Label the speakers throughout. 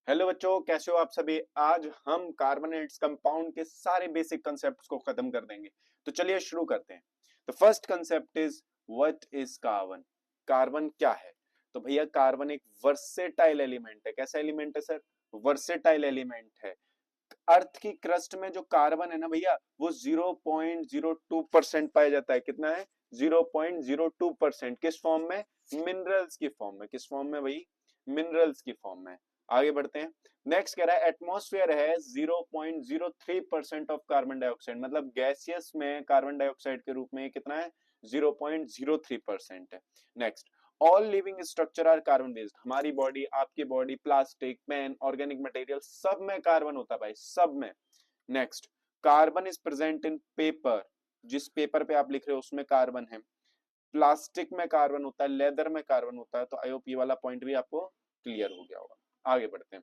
Speaker 1: Hello बच्चों, कैसे हो आप सभी। आज हम कार्बोनेट्स कंपाउंड के सारे बेसिक कंसेप्ट्स को खत्म कर देंगे। तो चलिए शुरू करते हैं। तो first concept is what is carbon. Carbon क्या है? तो भैया कार्बन एक वर्सेटाइल एलिमेंट है। कैसा एलिमेंट है सर? वर्सेटाइल एलिमेंट है। अर्थ की क्रस्ट में जो कार्बन है ना भैया, वो 0.02% पाया जाता है। कितना है? 0.02%। किस फॉर्म में? मिनरल्स की फॉर्म में। किस फॉर्म में भाई? मिनरल्स की फॉर्म में। आगे बढ़ते हैं। नेक्स्ट कह रहा है एटमॉस्फेयर है 0.03% ऑफ कार्बन डाइऑक्साइड, मतलब गैसियस में कार्बन डाइऑक्साइड के रूप में कितना है? 0.03% है। Next, all living structure are carbon based. हमारी बॉडी, आपकी body, plastic, pen, organic material, सब में कार्बन होता है भाई, सब में। Next, carbon is present in paper. जिस पेपर पे आप लिख रहे हो उसमें कार्बन है। प्लास्टिक में कार्बन होता है, लेदर में कार्बन होता है। तो आई होप ये वाला पॉइंट भी आपको क्लियर हो गया होगा। आगे बढ़ते हैं।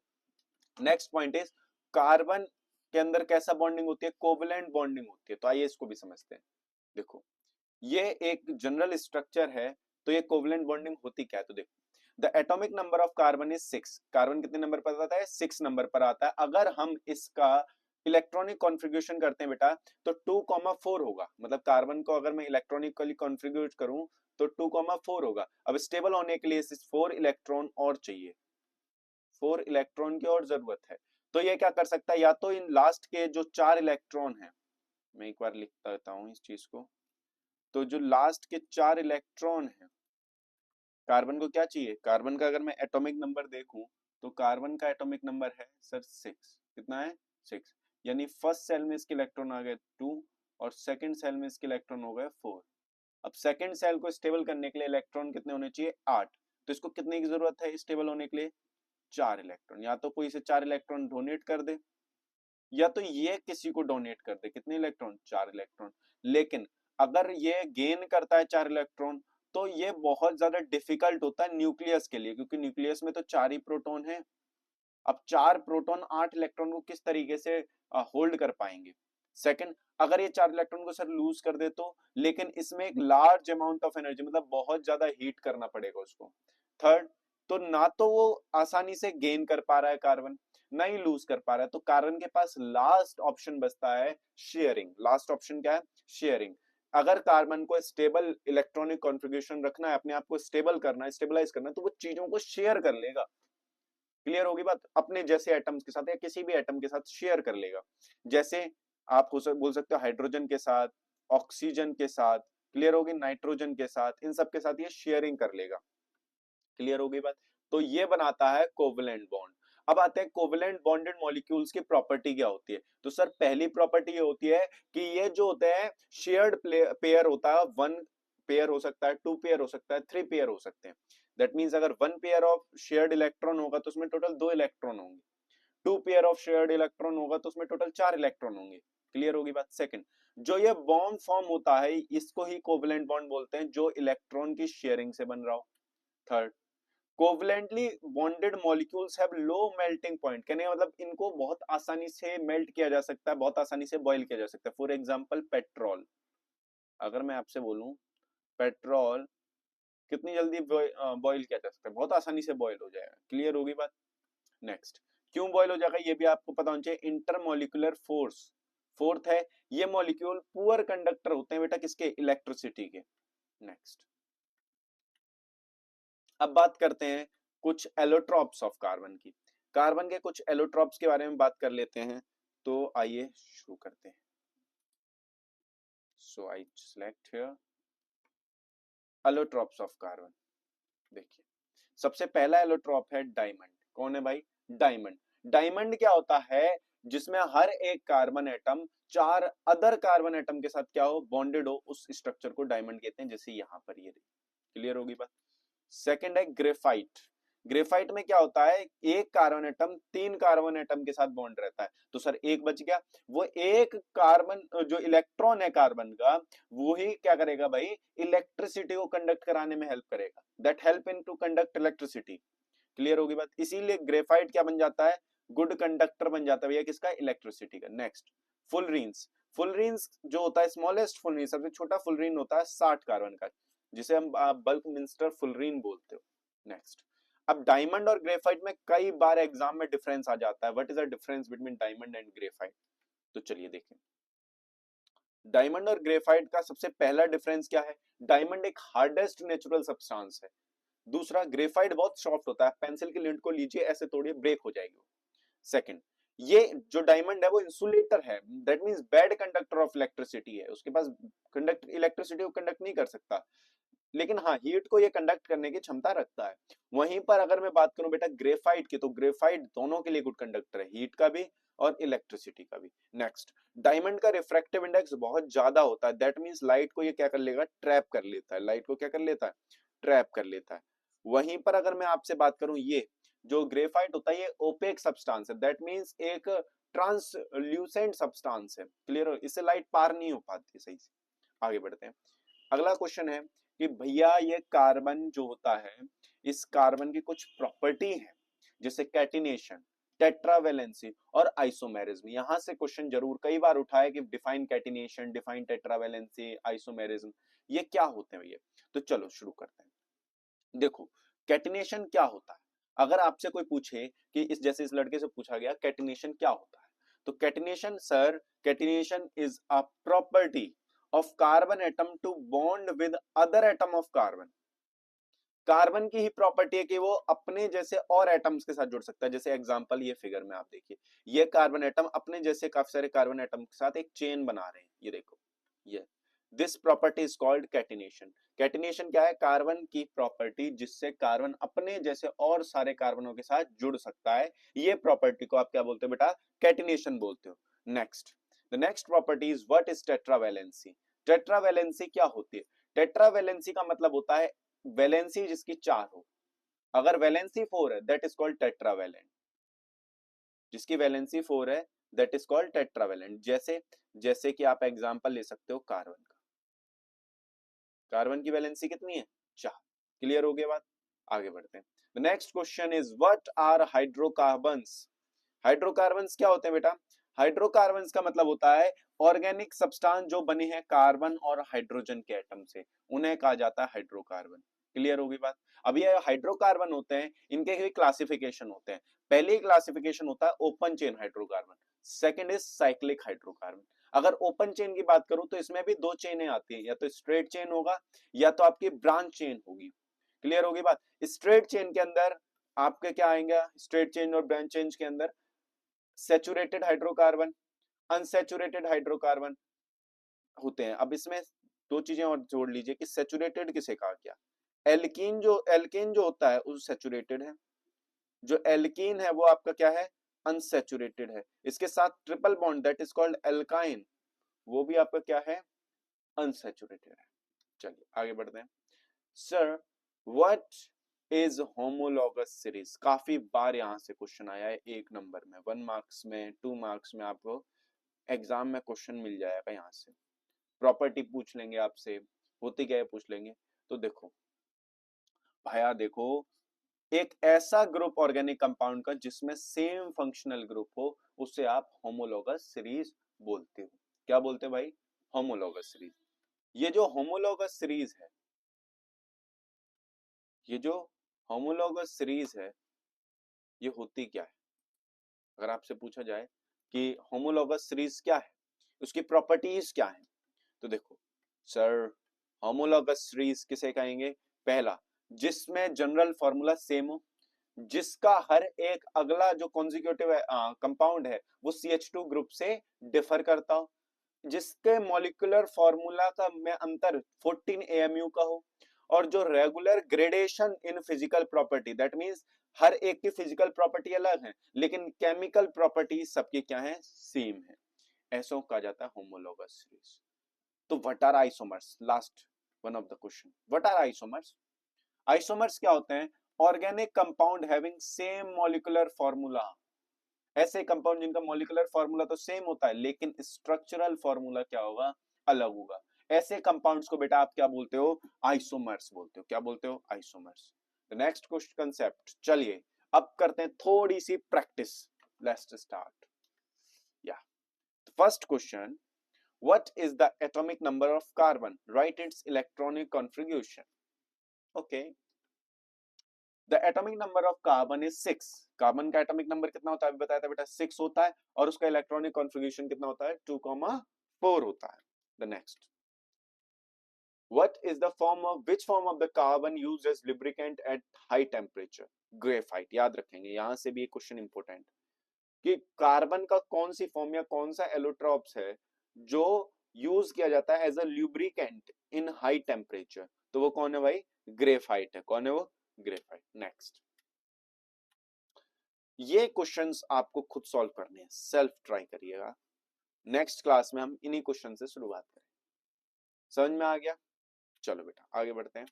Speaker 1: नेक्स्ट पॉइंट इज कार्बन के अंदर कैसा बॉन्डिंग होती है? कोवलेंट बॉन्डिंग होती है। तो आइए इसको भी समझते हैं। देखो, ये एक जनरल स्ट्रक्चर है। तो ये कोवलेंट बॉन्डिंग होती क्या है? तो देखो, the atomic number of carbon is 6। Carbon कितने नंबर पर आता है? 6 नंबर पर आता है। अगर हम इसका इलेक्ट्रॉनिक कॉन्फ़िगरेशन करते हैं बेटा, तो 2,4 होगा। मतलब कार्बन को अगर मैं इलेक्ट्रॉनिकली कॉन्फ़िगर करूं तो 2,4 होगा। अब स्टेबल होने के लिए 4 इलेक्ट्रॉन और चाहिए। 4 इलेक्ट्रॉन की और जरूरत है। तो ये क्या कर सकता है? या तो इन लास्ट के जो 4 इलेक्ट्रॉन है, मैं एक बार लिखता देता हूं इस चीज को। तो जो लास्ट के 4 इलेक्ट्रॉन है, कार्बन को क्या चाहिए? कार्बन का अगर मैं एटॉमिक नंबर देखूं तो कार्बन का एटॉमिक नंबर है सर 6। कितना है? 6। यानी फर्स्ट सेल में इसके इलेक्ट्रॉन आ गए 2 और सेकंड सेल में इसके इलेक्ट्रॉन हो गए 4। अब सेकंड सेल को स्टेबल करने के लिए इलेक्ट्रॉन कितने होने चाहिए? 8। तो इसको कितने की जरूरत है स्टेबल होने के लिए? 4 इलेक्ट्रॉन। या तो कोई इसे 4 इलेक्ट्रॉन डोनेट कर दे, या तो ये किसी को डोनेट कर दे। कितने इलेक्ट्रॉन? 4 इलेक्ट्रॉन। लेकिन अगर ये गेन करता है 4 इलेक्ट्रॉन, तो ये बहुत ज्यादा डिफिकल्ट होता है न्यूक्लियस के लिए, क्योंकि न्यूक्लियस में तो 4 ही प्रोटॉन है। अब 4 प्रोटॉन 8 इलेक्ट्रॉन को किस तरीके से होल्ड कर पाएंगे? सेकंड, अगर ये 4 इलेक्ट्रॉन को सर लूज कर दे तो, लेकिन इसमें एक लार्ज अमाउंट ऑफ एनर्जी, मतलब बहुत ज्यादा हीट करना पड़ेगा उसको। थर्ड, तो ना तो वो आसानी से गेन कर पा रहा है कार्बन, ना ही लूज कर पा रहा है। तो कार्बन के पास लास्ट ऑप्शन बचता है शेयरिंग। लास्ट ऑप्शन क्या है? शेयरिंग। अगर कार्बन को स्टेबल इलेक्ट्रॉनिक कॉन्फ़िगरेशन रखना है, अपने आप को स्टेबल करना है, स्टेबलाइज करना है, तो वो चीजों को शेयर कर लेगा। क्लियर होगी बात? अपने जैसे एटम्स के साथ या किसी भी एटम के साथ शेयर कर लेगा। जैसे आप बोल सकते हो हाइड्रोजन के साथ, ऑक्सीजन के साथ, क्लियर होगी, नाइट्रोजन के साथ, इन सब के साथ ये शेयरिंग कर लेगा। क्लियर होगी बात? तो ये बनाता है कोवलेंट बॉन्ड। अब आते हैं कोवलेंट बॉन्डेड मॉलिक्यूल्स की प्रॉपर्टी क्या होती है। तो सर पहली प्रॉपर्टी ये होती है कि ये जो होते हैं शेयर्ड पेयर होता है। 1 पेयर हो सकता है, 2 पेयर हो सकता है, 3 पेयर हो सकते हैं। दैट मीन्स अगर 1 पेयर ऑफ शेयर्ड इलेक्ट्रॉन होगा तो उसमें टोटल 2 इलेक्ट्रॉन होंगे। 2 पेयर ऑफ शेयर्ड इलेक्ट्रॉन होगा तो उसमें टोटल 4 इलेक्ट्रॉन होंगे। क्लियर होगी बात? सेकंड, जो ये बॉन्ड फॉर्म होता है इसको ही कोवलेंट बॉन्ड बोलते हैं, जो इलेक्ट्रॉन की शेयरिंग से बन रहा हो। Third, covalently bonded molecules have low melting point. कहने का मतलब इनको बहुत आसानी से मेल्ट किया जा सकता है, बहुत आसानी से बॉयल किया जा सकता है। For example petrol. अगर मैं आपसे बोलूं पेट्रोल कितनी जल्दी बॉयल किया जा सकता है? बहुत आसानी से बॉयल हो जाएगा। क्लियर होगी बात? नेक्स्ट, क्यों बॉयल हो जाएगा ये भी आपको पता होना चाहिए। Intermolecular force. फोर्थ है, ये मॉलिक्यूल पुअर कंडक्टर होते हैं बेटा, किसके? इलेक्ट्रिसिटी के। नेक्स्ट, अब बात करते हैं कुछ एलोट्रॉप्स ऑफ कार्बन की। कार्बन के कुछ एलोट्रॉप्स के बारे में बात कर लेते हैं। तो आइए शुरू करते हैं। So I select here allotropes of carbon. देखिए, सबसे पहला एलोट्रॉप है डायमंड। कौन है भाई? डायमंड। डायमंड क्या होता है? जिसमें हर एक carbon atom 4 other carbon atom के साथ क्या हो? बॉन्डेड हो। उस स्ट्रक्चर को डायमंड कहते हैं, जैसे यहां पर ये। क्लियर होगी बात? सेकंड है ग्रेफाइट। ग्रेफाइट में क्या होता है? एक कार्बन एटम 3 कार्बन एटम के साथ बॉन्ड रहता है। तो सर एक बच गया। वो एक कार्बन जो इलेक्ट्रॉन है कार्बन का, वो ही क्या करेगा भाई? इलेक्ट्रिसिटी को कंडक्ट कराने में हेल्प करेगा। That help in to conduct electricity. Clear होगी बात? इसीलिए ग्रेफाइट क्या बन जाता है? गुड कंडक्टर बन जाता है भैया, किसका? इलेक्ट्रिसिटी का। नेक्स्ट, फुलरीन्स। फुलरीन्स जो होता है स्मॉलेस्ट फुलरीन, सबसे छोटा फुलरीन होता है 60 कार्बन का, जिसे हम बल्क मिन्स्टर फुलरीन बोलते हो। नेक्स्ट, अब डायमंड और ग्रेफाइट में कई बार एग्जाम में डिफरेंस आ जाता है, what is the difference between diamond and graphite. तो चलिए देखें, डायमंड और ग्रेफाइट का सबसे पहला डिफरेंस क्या है, डायमंड एक हार्डेस्ट नेचुरल सब्सटेंस है, दूसरा ग्रेफाइट बहुत सॉफ्ट होता है, पेंसिल की लिंट को लीजिए ऐसे तोड़िए ब्रेक हो जाएगी। सेकंड, ये जो डायमंड है वो इंसुलेटर है, that means bad conductor of electricity है, उसके पास कंडक्ट इलेक्ट्रिसिटी को कंडक्ट नहीं कर सकता, लेकिन हाँ हीट को ये कंडक्ट करने की क्षमता रखता है। वहीं पर अगर मैं बात करूं बेटा ग्रेफाइट की, तो ग्रेफाइट दोनों के लिए गुड कंडक्टर है, हीट का भी और इलेक्ट्रिसिटी का भी। नेक्स्ट, डायमंड का रिफ्रैक्टिव इंडेक्स बहुत ज्यादा होता है, दैट मींस लाइट को ये क्या कर लेगा, ट्रैप कर लेता है, लाइट को क्या कर लेता है, ट्रैप कर लेता है। वहीं पर अगर मैं आपसे बात करूं, ये जो ग्रेफाइट होता है ये ओपेक सब्सटेंस है, दैट मींस एक ट्रांसल्यूसेंट सब्सटेंस है, क्लियर हो, इससे लाइट पार नहीं हो पाती सही से। आगे बढ़ते हैं, अगला क्वेश्चन है कि भैया ये कार्बन जो होता है, इस कार्बन की कुछ प्रॉपर्टी है, जैसे कैटिनेशन, टेट्रावेलेंसी और आइसोमेरिज्म। यहां से क्वेश्चन जरूर कई बार उठा है कि define catenation, define tetravalency, isomerism, ये क्या होते हैं भैया। तो चलो शुरू करते हैं। देखो, कैटिनेशन क्या होता है, अगर आपसे कोई पूछे कि इस जैसे इस लड़के से पूछा गया कैटिनेशन क्या होता है, तो catenation sir, catenation is a property of carbon atom to bond with other atom of carbon। Carbon की ही प्रॉपर्टी है कि वो अपने जैसे और एटम्स के साथ जुड़ सकता है, जैसे एग्जांपल ये फिगर में आप देखिए, ये कार्बन एटम अपने जैसे काफी सारे कार्बन एटम के साथ एक चेन बना रहे हैं, ये देखो, ये this property is called catenation. Catenation क्या है, कार्बन की प्रॉपर्टी जिससे कार्बन अपने जैसे और सारे कार्बनों के साथ जुड़ सकता है, ये प्रॉपर्टी को आप क्या बोलते हो बेटा, कैटिनेशन बोलते हो। Next, the next property is what is tetravalency. Tetravalency क्या होती है, टेट्रावैलेंसी का मतलब होता है वैलेंसी जिसकी 4 हो, अगर वैलेंसी 4 है दैट इज कॉल्ड टेट्रावैलेंट, जिसकी वैलेंसी 4 है दैट इज कॉल्ड टेट्रावैलेंट। जैसे जैसे कि आप एग्जांपल ले सकते हो कार्बन का, कार्बन की वैलेंसी कितनी है, 4। क्लियर हो गया बात, आगे बढ़ते हैं। The next question is what are hydrocarbons. Hydrocarbons क्या होते हैं बेटा, हाइड्रोकार्बन्स का मतलब होता है ऑर्गेनिक सब्सटेंस जो बने हैं कार्बन और हाइड्रोजन के एटम से, उन्हें कहा जाता है हाइड्रोकार्बन। क्लियर होगी बात। अब ये हाइड्रोकार्बन होते हैं, इनके भी क्लासिफिकेशन होते हैं। पहली क्लासिफिकेशन होता है open chain hydrocarbon, second is cyclic hydrocarbon. अगर ओपन चेन की बात करूं तो इसमें भी दो चेनें आती हैं, या तो स्ट्रेट चेन होगा या तो आपकी ब्रांच चेन होगी। क्लियर होगी बात। स्ट्रेट चेन के अंदर आपके क्या आएंगे, स्ट्रेट चेन और ब्रांच चेन के अंदर सैचुरेटेड हाइड्रोकार्बन, अनसैचुरेटेड हाइड्रोकार्बन होते हैं। अब इसमें दो चीजें और जोड़ लीजिए कि सैचुरेटेड किसे कहा गया, एल्कीन जो होता है वो सैचुरेटेड है, जो एल्कीन है वो आपका क्या है, अनसैचुरेटेड है। इसके साथ triple bond that is called alkyne, वो भी आपका क्या है, अनसैचुरेटेड है। चलिए आगे बढ़ते हैं। Sir what is homologous series, काफी बार यहां से क्वेश्चन आया है, 1 नंबर में, 1 मार्क्स में, 2 मार्क्स में आपको एग्जाम में क्वेश्चन मिल जाएगा। यहाँ से प्रॉपर्टी पूछ लेंगे आपसे, होती क्या है पूछ लेंगे। तो देखो भाया, देखो एक ऐसा ग्रुप ऑर्गेनिक कंपाउंड का जिसमें सेम फंक्शनल ग्रुप हो, उसे आप होमोलॉगस सीरीज बोलते हो। क्या बोलते हैं भाई, होमोलॉगस सीरीज। ये जो होमोलॉगस सीरीज है, ये जो होमोलॉगस सीरीज है, ये होती क्या है। अगर आपसे पूछा जाए कि होमोलॉगस सीरीज क्या है, उसकी प्रॉपर्टीज क्या है, तो देखो सर, होमोलॉगस सीरीज किसे कहेंगे, पहला जिसमें जनरल फॉर्मूला सेम हो, जिसका हर एक अगला जो कॉन्जिक्यूटिव कंपाउंड है वो CH2 ग्रुप से डिफर करता हो, जिसके मॉलिक्यूलर फॉर्मूला का में अंतर 14 AMU का हो, और जो regular gradation in physical property, that means हर एक की फिजिकल प्रॉपर्टी अलग है लेकिन केमिकल प्रॉपर्टी सबकी क्या है, सेम है, ऐसा कहा जाता है होमोलॉगस सीरीज। तो what are isomers, last one of the question, what are isomers. Isomers क्या होते हैं, organic compound having same molecular formula, ऐसे कंपाउंड जिनका मॉलिक्यूलर फॉर्मूला तो सेम होता है लेकिन स्ट्रक्चरल फॉर्मूला क्या होगा, अलग होगा, ऐसे कंपाउंड्स को बेटा आप क्या बोलते हो, आइसोमर्स बोलते हो। क्या बोलते हो, isomers. The next question concept, चलिए अब करते हैं थोड़ी सी प्रैक्टिस, लेट्स स्टार्ट। या first question, what is the atomic number of carbon, write its electronic configuration। okay, the atomic number of carbon is 6। Carbon का एटॉमिक नंबर कितना होता है, अभी बताया था बेटा 6 होता है, और उसका इलेक्ट्रॉनिक कॉन्फ़िगरेशन कितना होता है, 2,4 होता है। The next, what is the form of which form of the carbon used as lubricant at high temperature? Graphite. याद रखेंगे, यहां से भी एक क्वेश्चन इंपॉर्टेंट कि कार्बन का कौन सी फॉर्म या कौन सा एलोट्रॉप्स है जो यूज किया जाता है as a lubricant in high temperature, तो वो कौन है भाई, ग्रेफाइट है। कौन है वो, ग्रेफाइट। नेक्स्ट, ये क्वेश्चंस आपको खुद सॉल्व करने हैं, सेल्फ ट्राई करिएगा। नेक्स्ट क्लास में हम इन्हीं क्वेश्चन से शुरुआत करें। समझ में आ गया? चलो बेटा आगे बढ़ते हैं।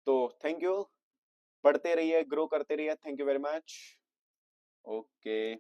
Speaker 1: तो थैंक यू, पढ़ते रहिए, ग्रो करते रहिए। Thank you very much. Okay.